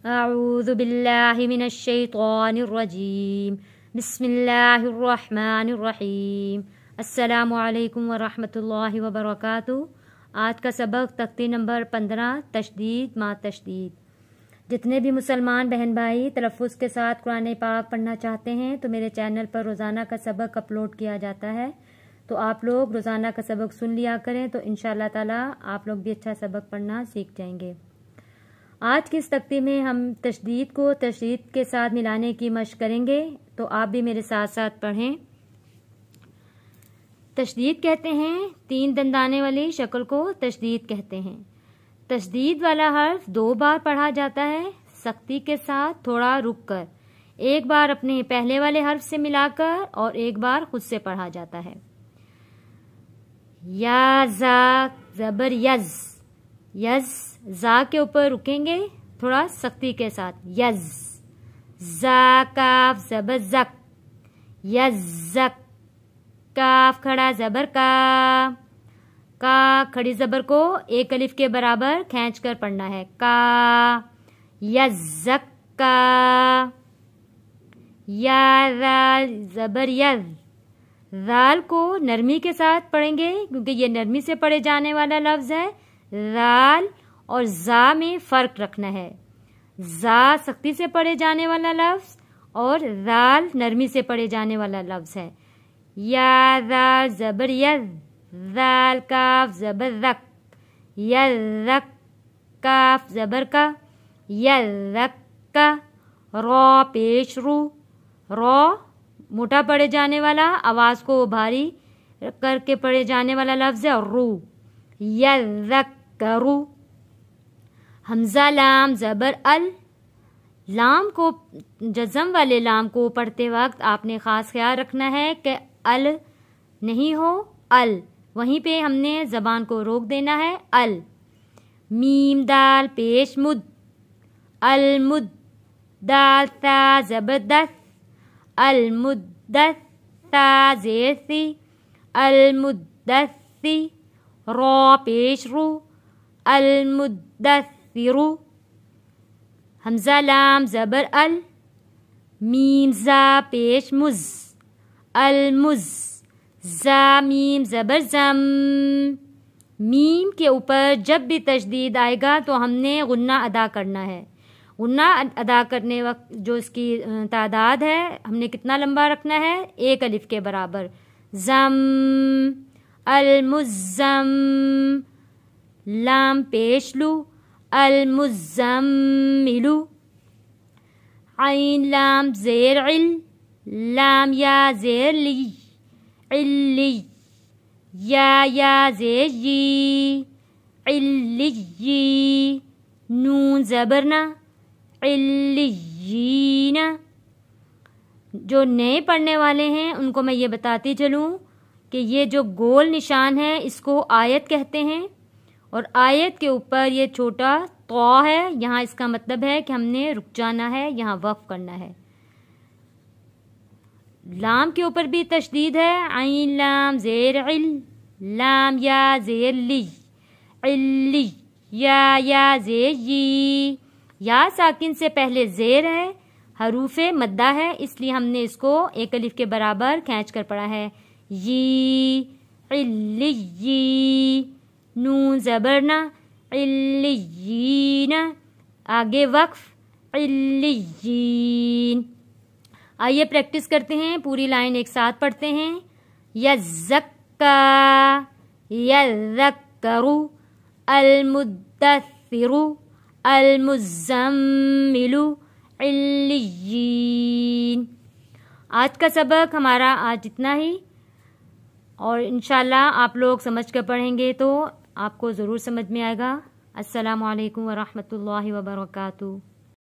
अऊज़ु बिल्लाहि मिनश शैतानिर रजीम। बिस्मिल्लाहिर्रहमानिर रहीम। अस्सलामु अलैकुम व रहमतुल्लाहि व बरकातुहू। आज का सबक तख्ती नंबर 15 तशदीद मा तशदीद। जितने भी मुसलमान बहन भाई तलफ़्फ़ुज़ के साथ कुरान पाक पढ़ना चाहते हैं तो मेरे चैनल पर रोज़ाना का सबक अपलोड किया जाता है, तो आप लोग रोज़ाना का सबक सुन लिया करें, तो इंशाअल्लाह ताला आप लोग भी अच्छा सबक पढ़ना सीख जाएंगे। आज की इस तख्ती में हम तशदीद को तशदीद के साथ मिलाने की मशक करेंगे, तो आप भी मेरे साथ साथ पढ़ें। तशदीद कहते हैं 3 दंदाने वाली शक्ल को तशदीद कहते हैं। तशदीद वाला हर्फ 2 बार पढ़ा जाता है, सख्ती के साथ थोड़ा रुक कर, एक बार अपने पहले वाले हर्फ से मिलाकर और एक बार खुद से पढ़ा जाता है। या जा ज़बर यज, यज जा के ऊपर रुकेंगे थोड़ा सख्ती के साथ, यज। जा काफ ज़बर जक, यज़क। काफ खड़ा ज़बर का खड़ी ज़बर को एक अलिफ के बराबर खींच कर पढ़ना है, का। यज़क का। या राल ज़बर यज, राल को नरमी के साथ पढ़ेंगे क्योंकि ये नरमी से पढ़े जाने वाला लफ्ज़ है। राल और जा में फ़र्क रखना है। जा सख्ती से पढ़े जाने वाला लफ्ज़ और राल नरमी से पढ़े जाने वाला लफ्ज़ है। या राल ज़बर यज़, राल काफ ज़बर रक, यज़क। काफ ज़बर का, यज़क का। रॉ पेश रू, रॉ मोटा पढ़े जाने वाला, आवाज़ को भारी करके पढ़े जाने वाला लफ्ज़ है। रू, यज़क्करू। हमज़ा लाम ज़बर अल, लाम को जज़म वाले लाम को पढ़ते वक्त आपने ख़ास ख्याल रखना है कि अल नहीं हो, अल, वहीं पे हमने ज़बान को रोक देना है, अल। मीम दाल पेश मुद, अल मुद। दाल ता ज़बर दस, अल मुद्दस। ता ज़ेर सी, अल मुद्दसी। रॉ पेश रू, अल मुद्दसिरू। हमज़ा लाम ज़बर अल, मीम ज़ा पेश मुज़, अल मुज़। ज़ा मीम ज़बर ज़म, मीम के ऊपर जब भी तशदीद आएगा तो हमने गुन्ना अदा करना है। गुन्ना अदा करने वक्त जो इसकी तादाद है हमने कितना लंबा रखना है, 1 अलिफ के बराबर। ज़म, अल मुज़्ज़म। लाम पेश लू, अल मुज़्ज़म्मिलु। आइन लाम ज़ेर इल, लाम या ज़ेर ली, इल्ली। या ज़ेर यी, इल्लियी। नून ज़बर ना, इल्लियीना। जो नए पढ़ने वाले हैं उनको मैं ये बताती चलूँ कि ये जो गोल निशान है इसको आयत कहते हैं, और आयत के ऊपर ये छोटा तो है, यहाँ इसका मतलब है कि हमने रुक जाना है, यहाँ वक्फ करना है। लाम के ऊपर भी तशदीद है, आइन लाम ज़ेर इल, लाम या ज़ेर ली, इल्ली। या ज़ेर यी। या साकिन से पहले ज़ेर है, हरूफे मद्दा है, इसलिए हमने इसको 1 अलिफ के बराबर खींच कर पढ़ा है, यी, इल्लियी। नून ज़बर ना, इल्लियीना। आगे वक्फ, इल्लियीन। आइए प्रैक्टिस करते हैं, पूरी लाइन एक साथ पढ़ते हैं। यज़क्का, यज़क्करू। अल मुद्दस्सिरू, अल मुज़्ज़म्मिलु, इल्लियीन। आज का सबक हमारा आज इतना ही, और इंशाल्लाह आप लोग समझ कर पढ़ेंगे तो आपको ज़रूर समझ में आएगा। अस्सलामु अलैकुम व रहमतुल्लाहि व बरकातुहू।